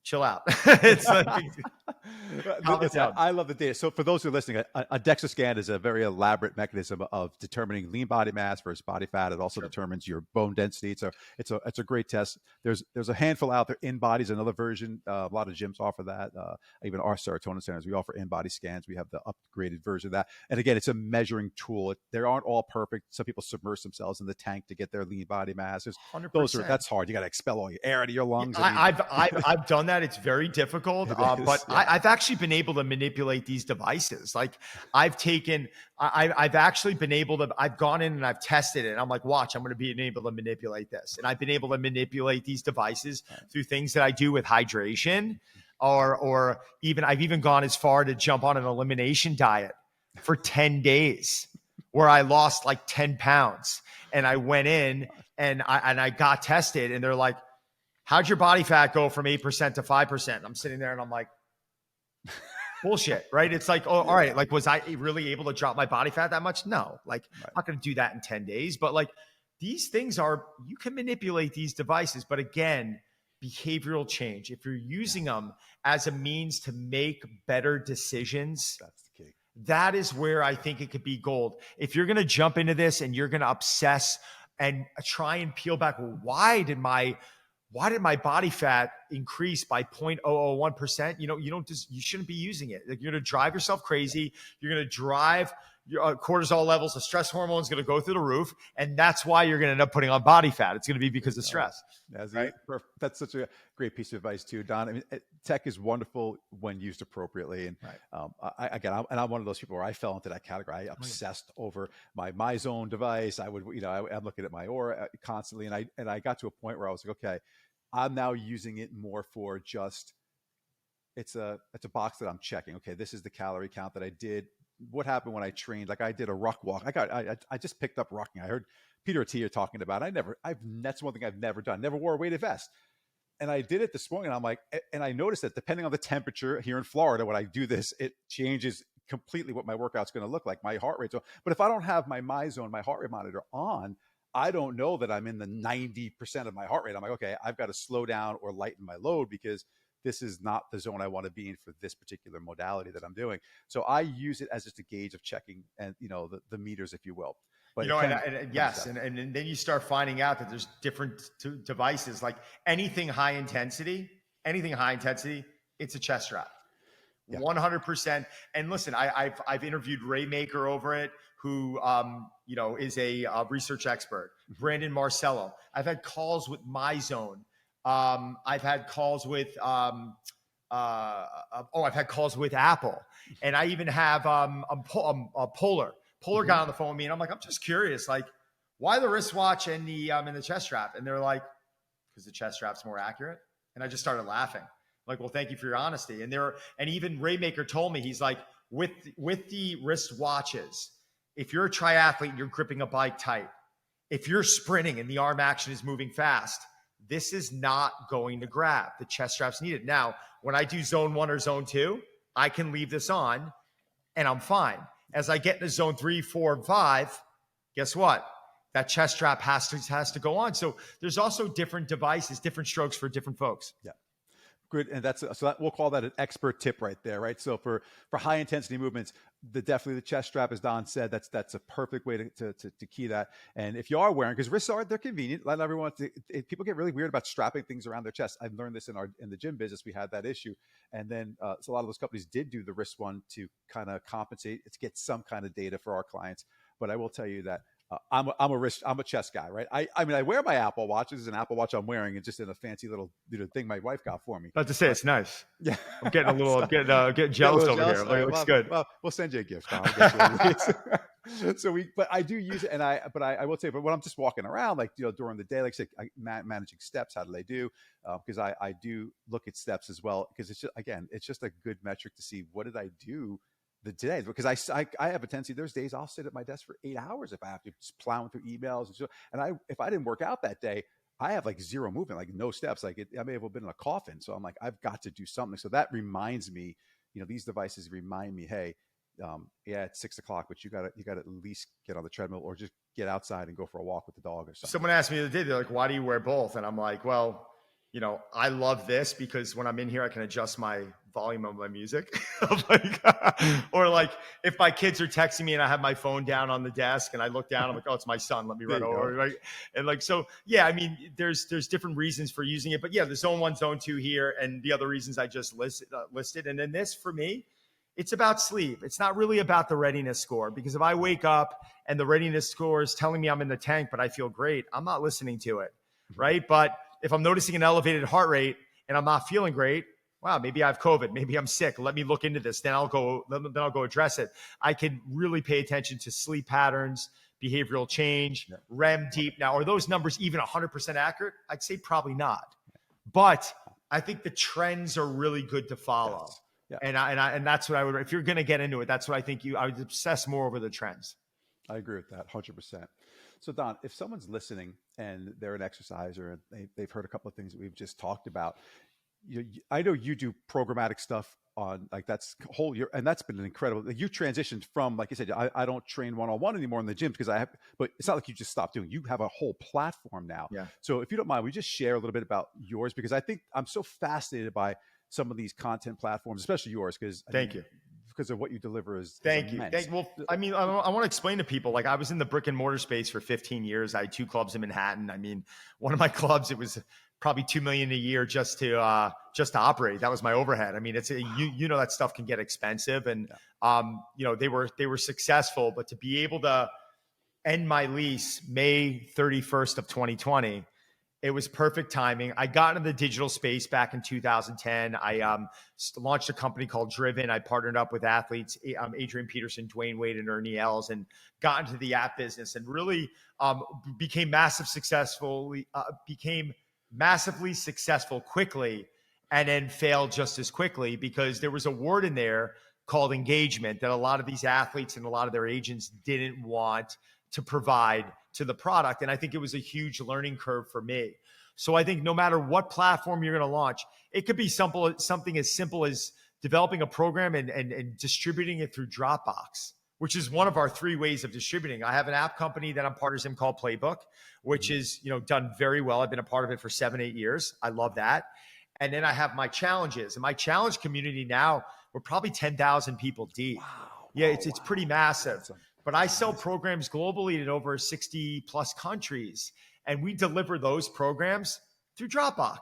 chill out. It's like, I love the data. So for those who are listening, a DEXA scan is a very elaborate mechanism of determining lean body mass versus body fat. It also determines your bone density. It's a great test. There's a handful out there. InBody's another version. A lot of gyms offer that. Even our serotonin centers, we offer InBody scans. We have the upgraded version of that. And again, it's a measuring tool. They aren't all perfect. Some people submerge themselves in the tank to get their lean body mass. 100%. That's hard. You got to expel all your air out of your lungs. I've done that. It's very difficult, but I've actually been able to manipulate these devices. Like I've actually been able to, I've gone in and I've tested it. And I'm like, watch, I'm going to be able to manipulate this. And I've been able to manipulate these devices through things that I do with hydration or even, I've even gone as far to jump on an elimination diet for 10 days where I lost like 10 pounds and I went in and I got tested and they're like, how'd your body fat go from 8% to 5%? And I'm sitting there and I'm like, bullshit, right? It's like, oh, all right. Like, was I really able to drop my body fat that much? No, like I'm not going to do that in 10 days, but like these things you can manipulate these devices. But again, behavioral change, if you're using them as a means to make better decisions, that's the key. That is where I think it could be gold. If you're going to jump into this and you're going to obsess and try and peel back, well, why did my body fat increase by 0.001%? You shouldn't be using it. Like, you're going to drive yourself crazy. You're going to drive your cortisol levels, the stress hormone is going to go through the roof. And that's why you're going to end up putting on body fat. It's going to be because of stress. Right? That's such a great piece of advice too, Don. I mean, tech is wonderful when used appropriately. And I'm one of those people where I fell into that category. I obsessed over my MyZone device. I'm looking at my Aura constantly. And I got to a point where I was like, okay, I'm now using it more for just, it's a box that I'm checking. Okay, this is the calorie count that I did. What happened when I trained? Like I did a ruck walk. I just picked up rucking. I heard Peter Attia talking about it. That's one thing I've never done. Never wore a weighted vest. And I did it this morning. And I'm like, and I noticed that depending on the temperature here in Florida, when I do this, it changes completely what my workout's going to look like. My heart rate. But if I don't have my MyZone, my heart rate monitor on, I don't know that I'm in the 90% of my heart rate. I'm like, okay, I've got to slow down or lighten my load because this is not the zone I want to be in for this particular modality that I'm doing. So I use it as just a gauge of checking and, the meters, if you will. But yes. And then you start finding out that there's different devices, like anything high intensity, it's a chest strap. 100%. And listen, I've interviewed Ray Maker over it, who, is a research expert. Brandon Marcello. I've had calls with MyZone. I've had calls with, I've had calls with Apple, and I even have, Polar got on the phone with me, and I'm like, I'm just curious, like, why the wristwatch and the chest strap? And they're like, because the chest strap's more accurate. And I just started laughing. I'm like, well, thank you for your honesty. And even Raymaker told me, he's like, with the wrist watches, if you're a triathlete and you're gripping a bike tight, if you're sprinting and the arm action is moving fast, this is not going to grab. The chest strap's needed. Now, when I do zone 1 or zone 2, I can leave this on and I'm fine. As I get into zone 3, 4, and 5, guess what? That chest strap has to go on. So there's also different devices, different strokes for different folks. Yeah. Good, and we'll call that an expert tip right there, right? So for high intensity movements, definitely the chest strap, as Don said, that's a perfect way to key that. And if you are wearing, because wrists they're convenient, let everyone. People get really weird about strapping things around their chest. I've learned this in the gym business. We had that issue, and then so a lot of those companies did do the wrist one to kind of compensate, to get some kind of data for our clients. But I will tell you that I'm a chest guy, right? I mean, I wear my Apple Watch. This is an Apple Watch I'm wearing. It's just in a fancy little thing my wife got for me. About to say, it's nice. Yeah, I'm getting a little, so, I'm getting jealous over jealous. here. It looks good. Well, we'll send you a gift, Tom. But I do use it, and I will say, but when I'm just walking around, like during the day, like I said, managing steps, how do they do? Because I do look at steps as well, because it's just a good metric to see what did I do the day, because I have a tendency. There's days I'll sit at my desk for 8 hours if I have to, just plowing through emails and if I didn't work out that day, I have like zero movement, like no steps. Like I may have been in a coffin. So I'm like, I've got to do something. So that reminds me, these devices remind me, hey, it's 6 o'clock, but you got to at least get on the treadmill or just get outside and go for a walk with the dog or something. Someone asked me the other day, they're like, why do you wear both? And I'm like, well, I love this because when I'm in here, I can adjust my volume of my music. Or like if my kids are texting me and I have my phone down on the desk and I look down, I'm like, oh, it's my son. Let me run over. Right? And like, so yeah, I mean, there's different reasons for using it, but yeah, the zone 1, zone 2 here. And the other reasons I just listed. And then this for me, it's about sleep. It's not really about the readiness score, because if I wake up and the readiness score is telling me I'm in the tank, but I feel great, I'm not listening to it. Right. But if I'm noticing an elevated heart rate and I'm not feeling great, wow, maybe I have COVID, maybe I'm sick. Let me look into this. Then I'll go address it. I can really pay attention to sleep patterns, behavioral change, REM deep. Now, are those numbers even 100% accurate? I'd say probably not. But I think the trends are really good to follow. Yes. Yeah. And that's what I would, if you're going to get into it, that's what I think I would obsess more over the trends. I agree with that 100%. So Don, if someone's listening and they're an exerciser and they've heard a couple of things that we've just talked about, I know you do programmatic stuff on like that's whole year, and that's been incredible. You transitioned from, like you said, I don't train one-on-one anymore in the gyms because but it's not like you just stopped doing. You have a whole platform now. Yeah. So if you don't mind, we just share a little bit about yours, because I think I'm so fascinated by some of these content platforms, especially yours, because thank you. Because of what you deliver is Thank you. Well, I mean, I want to explain to people, like I was in the brick and mortar space for 15 years. I had 2 clubs in Manhattan. I mean, one of my clubs, it was probably $2 million a year just to operate. That was my overhead. I mean, it's that stuff can get expensive, and they were successful, but to be able to end my lease May 31st of 2020, it was perfect timing. I got into the digital space back in 2010. I launched a company called Driven. I partnered up with athletes, Adrian Peterson, Dwayne Wade, and Ernie Els, and got into the app business and really became massively successful quickly, and then failed just as quickly because there was a word in there called engagement that a lot of these athletes and a lot of their agents didn't want to provide to the product. And I think it was a huge learning curve for me. So I think no matter what platform you're going to launch, it could be something as simple as developing a program and distributing it through Dropbox, which is one of our 3 ways of distributing. I have an app company that I'm partners in called Playbook, which is, done very well. I've been a part of it for 7-8 years. I love that. And then I have my challenges, and my challenge community now, we're probably 10,000 people deep. Wow. Yeah. It's pretty massive. Awesome. But I sell programs globally in over 60 plus countries, and we deliver those programs through Dropbox.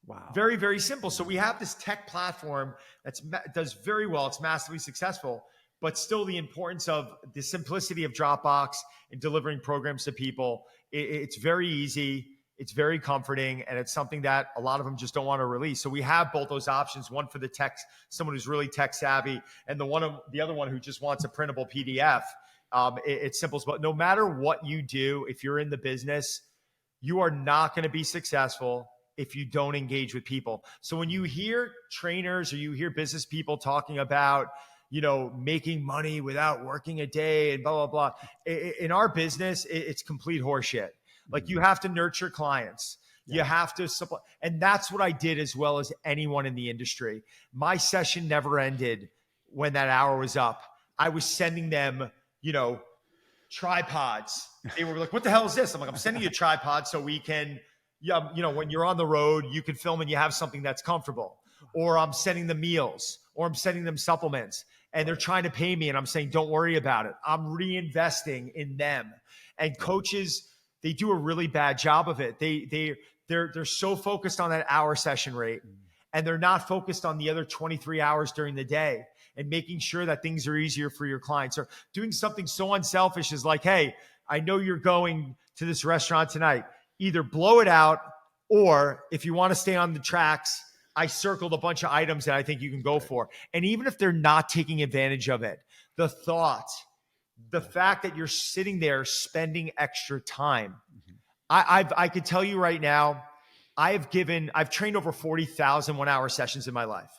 Wow. Very, very simple. So we have this tech platform that does very well. It's massively successful, but still the importance of the simplicity of Dropbox and delivering programs to people. It's very easy. It's very comforting, and it's something that a lot of them just don't want to release. So we have both those options, one for the tech, someone who's really tech savvy, and the other one who just wants a printable PDF. It's simple, but no matter what you do, if you're in the business, you are not going to be successful if you don't engage with people. So when you hear trainers or you hear business people talking about, making money without working a day and blah, blah, blah, in our business, it's complete horseshit. Like you have to nurture clients. You have to supply. And that's what I did as well as anyone in the industry. My session never ended when that hour was up. I was sending them tripods. They were like, what the hell is this? I'm like, I'm sending you a tripod so we can, when you're on the road, you can film and you have something that's comfortable. or I'm sending them meals, or I'm sending them supplements, and they're trying to pay me, and I'm saying, don't worry about it. I'm reinvesting in them. And coaches, they do a really bad job of it. They're so focused on that hour session rate, and they're not focused on the other 23 hours during the day and making sure that things are easier for your clients, or doing something so unselfish as like, hey, I know you're going to this restaurant tonight. Either blow it out, or if you want to stay on the tracks, I circled a bunch of items that I think you can go for. And even if they're not taking advantage of it, the fact that you're sitting there spending extra time. I could tell you right now, I've trained over 40,000 1-hour sessions in my life.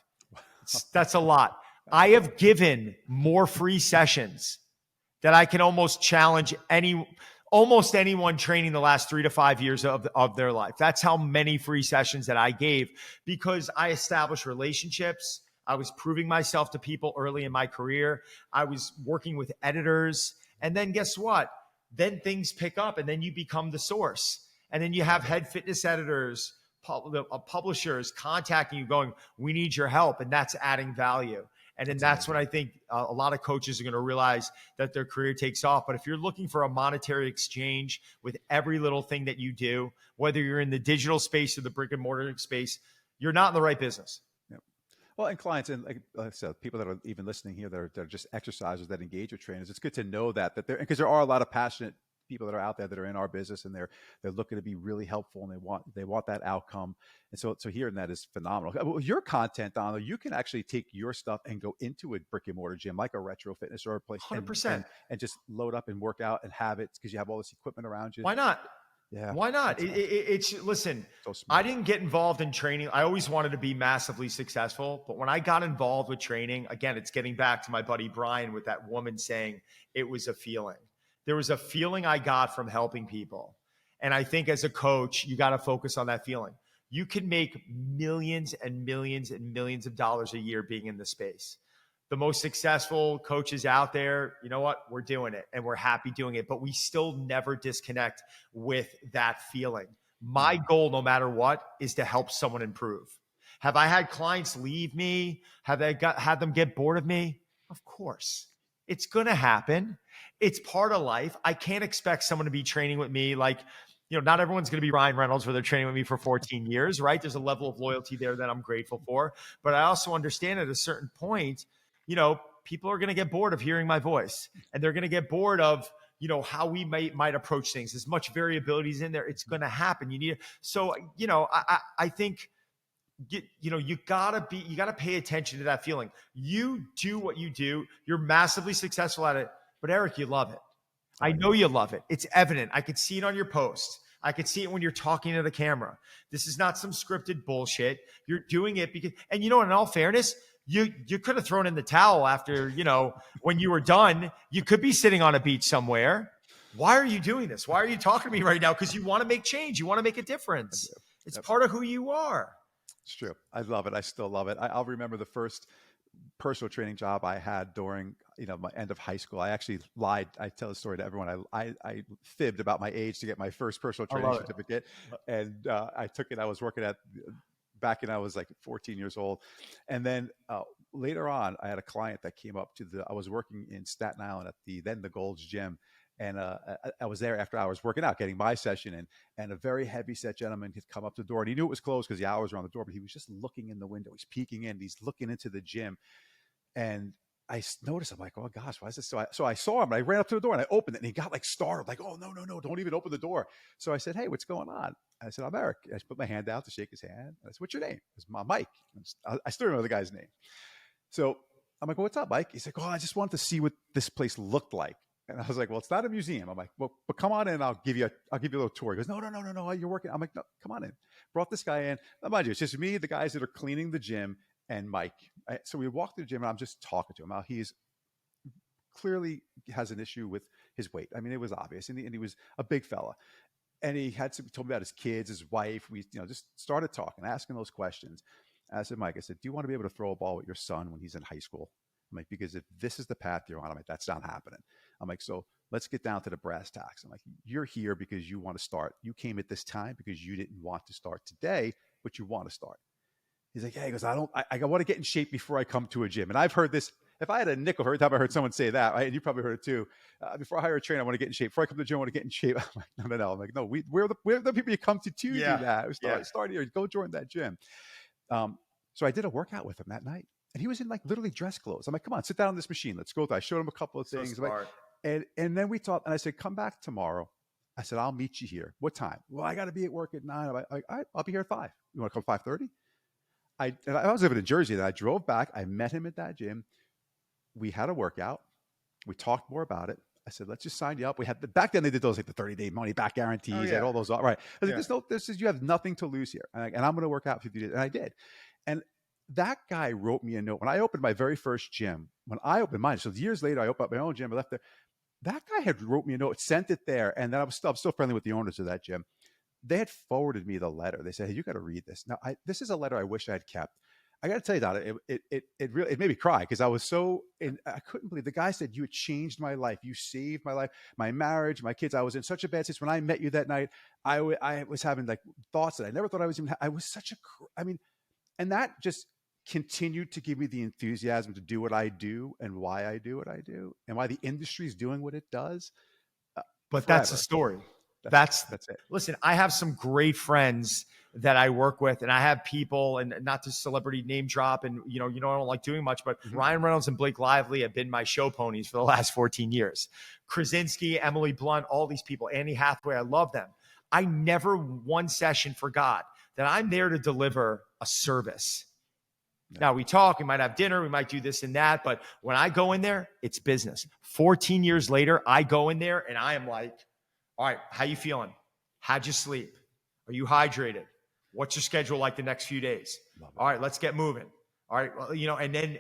That's a lot. I have given more free sessions that I can almost challenge almost anyone training the last 3 to 5 years of their life. That's how many free sessions that I gave, because I established relationships. I was proving myself to people early in my career. I was working with editors. And then guess what? Then things pick up, and then you become the source. And then you have head fitness editors, publishers contacting you going, we need your help. And that's adding value. And then that's when I think a lot of coaches are going to realize that their career takes off. But if you're looking for a monetary exchange with every little thing that you do, whether you're in the digital space or the brick and mortar space, you're not in the right business. Yep. Well, and clients, and like I said, people that are even listening here that are just exercisers that engage with trainers, it's good to know that because there are a lot of passionate people that are out there that are in our business, and they're looking to be really helpful, and they want that outcome. And so hearing that is phenomenal. Well, your content, Donald, you can actually take your stuff and go into a brick and mortar gym like a Retro Fitness or a place 100%. and just load up and work out and have it because you have all this equipment around you. Why not? Yeah. Why not? Listen, so I didn't get involved in training. I always wanted to be massively successful. But when I got involved with training, again, it's getting back to my buddy Brian with that woman saying it was a feeling. There was a feeling I got from helping people. And I think as a coach, you got to focus on that feeling. You can make millions and millions and millions of dollars a year being in the space. The most successful coaches out there, you know what? We're doing it and we're happy doing it, but we still never disconnect with that feeling. My goal, no matter what, is to help someone improve. Have I had clients leave me? Have I had them get bored of me? Of course. It's going to happen. It's part of life. I can't expect someone to be training with me like, not everyone's going to be Ryan Reynolds where they're training with me for 14 years, right? There's a level of loyalty there that I'm grateful for. But I also understand at a certain point, people are going to get bored of hearing my voice, and they're going to get bored of, how we might approach things. As much variability is in there, it's going to happen. I think, you gotta pay attention to that feeling. You do what you do. You're massively successful at it, but Eric, you love it. I know you love it. It's evident. I could see it on your posts. I could see it when you're talking to the camera. This is not some scripted bullshit. You're doing it because, and in all fairness, you could have thrown in the towel after, when you were done. You could be sitting on a beach somewhere. Why are you doing this? Why are you talking to me right now? Because you want to make change. You want to make a difference. It's part of who you are. It's true. I love it. I still love it. I'll remember the first personal training job I had during, my end of high school. I actually lied. I tell the story to everyone. I fibbed about my age to get my first personal training certificate. And I took it. I was working back when I was like 14 years old. And then later on, I had a client that came up I was working in Staten Island at the Gold's Gym. And I was there after hours working out, getting my session in. And a very heavy set gentleman had come up to the door. And he knew it was closed because the hours were on the door, but he was just looking in the window. He's peeking in. He's looking into the gym. And I noticed, I'm like, oh gosh, why is this? So I saw him. And I ran up to the door and I opened it. And he got like startled, like, oh, no, don't even open the door. So I said, hey, what's going on? I said, I'm Eric. I just put my hand out to shake his hand. I said, what's your name? It's Mike. I still remember the guy's name. So I'm like, well, what's up, Mike? He's like, oh, I just wanted to see what this place looked like. And I was like, well, it's not a museum. I'm like, well, but come on in. I'll give you a little tour. He goes, no, you're working. I'm like, no, come on in. Brought this guy in. Now, mind you, it's just me, the guys that are cleaning the gym, and Mike. So we walked through the gym, and I'm just talking to him. Now, he's clearly has an issue with his weight. I mean, it was obvious. And he was a big fella. And he told me about his kids, his wife. We, just started talking, asking those questions. I said, Mike, do you want to be able to throw a ball with your son when he's in high school? I'm like, because if this is the path you're on, I'm like, that's not happening. I'm like, so let's get down to the brass tacks. I'm like, you're here because you want to start. You came at this time because you didn't want to start today, but you want to start. He's like, yeah, he goes, I want to get in shape before I come to a gym. And I've heard this. If I had a nickel for every time I heard someone say that, right? And you probably heard it too. Before I hire a trainer, I want to get in shape. Before I come to the gym, I want to get in shape. I'm like, no. I'm like, no, we're the people you come to do Yeah. that. Yeah. Start here. Go join that gym. So I did a workout with him that night. And he was in like literally dress clothes. I'm like, come on, sit down on this machine. Let's go. I showed him a couple of So things. smart. And then we talked. And I said, come back tomorrow. I said, I'll meet you here. What time? Well, I got to be at work at 9. I'm like, all right, I'll be here at 5. You want to come 5:30? I was living in Jersey. Then I drove back. I met him at that gym. We had a workout. We talked more about it. I said, let's just sign you up. We had back then they did those like the 30-day money back guarantees. Oh, yeah. They had all those. Right. I was Yeah. like, you have nothing to lose here. And I'm going to work out 50 days. And I did. And that guy wrote me a note. When I opened my very first gym, when I opened mine, so years later, I opened up my own gym. I left there. That guy had wrote me a note, sent it there. And then I'm still friendly with the owners of that gym. They had forwarded me the letter. They said, hey, you got to read this. Now, this is a letter I wish I had kept. I got to tell you, Don, it really made me cry because I was I couldn't believe the guy said, you had changed my life. You saved my life, my marriage, my kids. I was in such a bad situation. When I met you that night, I was having like thoughts that I never thought I was even, I was and that just continued to give me the enthusiasm to do what I do and why I do what I do and why the industry is doing what it does. But forever. that's the story. That's it. Listen, I have some great friends that I work with, and I have people, and not to celebrity name drop, and I don't like doing much, but Ryan Reynolds and Blake Lively have been my show ponies for the last 14 years. Krasinski, Emily Blunt, all these people, Annie Hathaway, I love them. I never one session forgot that I'm there to deliver a service. Now we talk, we might have dinner, we might do this and that, but when I go in there, it's business. 14 years later, I go in there and I am like, all right, how you feeling? How'd you sleep? Are you hydrated? What's your schedule like the next few days? All right, let's get moving. All right, well, and then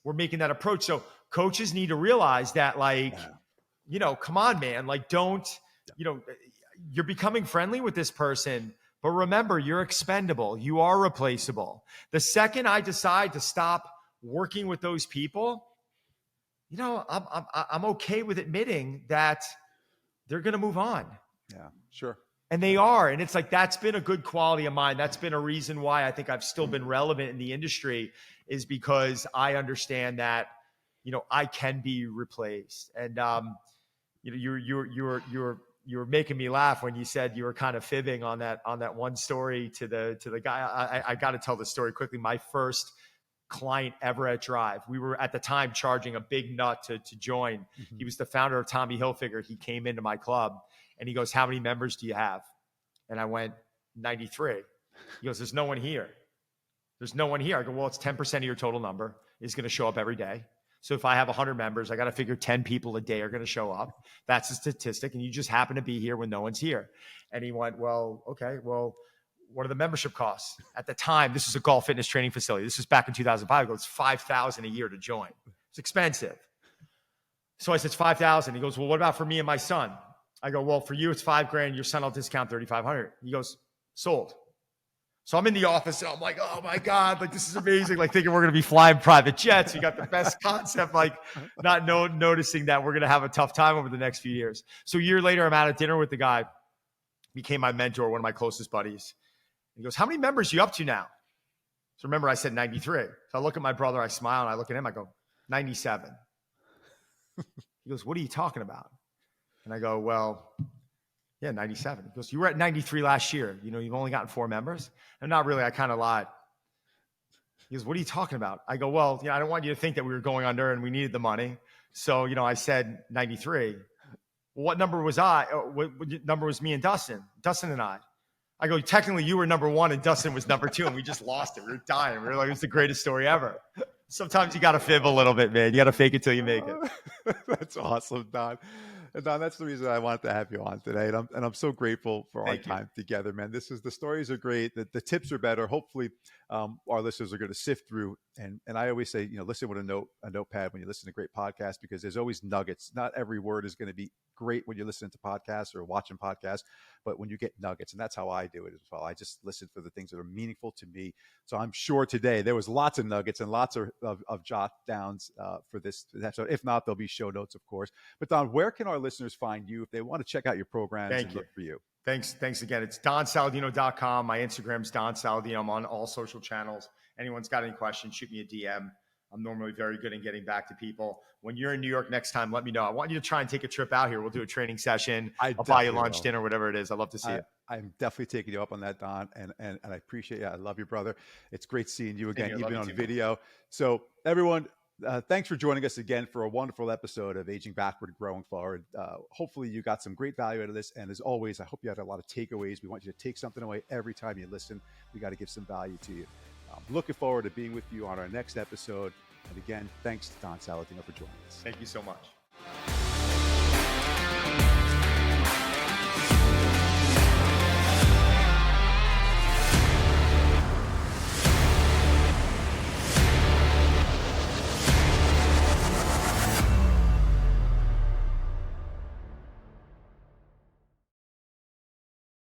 we're making that approach. So coaches need to realize that, come on, man, don't, you're becoming friendly with this person, but remember, you're expendable. You are replaceable. The second I decide to stop working with those people, I'm okay with admitting that they're going to move on. Yeah, sure. And they are. And it's like, that's been a good quality of mine. That's been a reason why I think I've still been relevant in the industry, is because I understand that, I can be replaced. And, you were making me laugh when you said you were kind of fibbing on that one story to the guy. I got to tell the story quickly. My first client ever at Drive, we were at the time charging a big nut to join. Mm-hmm. He was the founder of Tommy Hilfiger. He came into my club and he goes, how many members do you have? And I went, 93. He goes, there's no one here. There's no one here. I go, well, it's 10% of your total number is going to show up every day. So if I have 100 members, I got to figure 10 people a day are going to show up. That's a statistic. And you just happen to be here when no one's here. And he went, well, okay, well, what are the membership costs? At the time, this is a golf fitness training facility. This was back in 2005. It goes $5,000 a year to join. It's expensive. So I said, it's $5,000. He goes, well, what about for me and my son? I go, well, for you, it's $5,000. Your son will discount $3,500. He goes, sold. So I'm in the office and I'm like, oh my God, this is amazing. Thinking we're going to be flying private jets. We got the best concept, not noticing that we're going to have a tough time over the next few years. So a year later, I'm out at dinner with the guy, became my mentor, one of my closest buddies. He goes, how many members are you up to now? So remember, I said 93. So I look at my brother, I smile, and I look at him, I go, 97. He goes, what are you talking about? And I go, well, yeah, 97. He goes, you were at 93 last year. You've only gotten 4 members. And not really, I kind of lied. He goes, what are you talking about? I go, well, I don't want you to think that we were going under and we needed the money. So, I said 93. Well, what number was I? What number was me and Dustin? Dustin and I go, technically you were number 1 and Dustin was number 2 and we just lost it. We were dying. We were like, it's the greatest story ever. Sometimes you got to fib a little bit, man. You got to fake it till you make it. That's awesome, Don. And Don, that's the reason I wanted to have you on today. And I'm so grateful for our time together, man. The stories are great. The tips are better. Hopefully our listeners are going to sift through. And I always say, listen with a notepad when you listen to great podcasts, because there's always nuggets. Not every word is going to be great when you're listening to podcasts or watching podcasts, but when you get nuggets, and that's how I do it as well. I just listen for the things that are meaningful to me. So I'm sure today there was lots of nuggets and lots of jot downs for this episode. If not, there'll be show notes, of course. But Don, where can our listeners find you if they want to check out your programs and look for you? Thanks again. It's donsaladino.com. My Instagram's Don Saladino. I'm on all social channels. anyone's got any questions, shoot me a DM. I'm normally very good in getting back to people. When you're in New York next time, let me know. I want you to try and take a trip out here. We'll do a training session. I'll buy you lunch, dinner, whatever it is. I'd love to see it. I'm definitely taking you up on that, Don, and I appreciate you. I love you, brother. It's great seeing you again, even on video. So everyone, thanks for joining us again for a wonderful episode of Aging Backward, Growing Forward. Hopefully you got some great value out of this. And as always, I hope you had a lot of takeaways. We want you to take something away every time you listen. We got to give some value to you. Looking forward to being with you on our next episode. And again, thanks to Don Saladino for joining us. Thank you so much.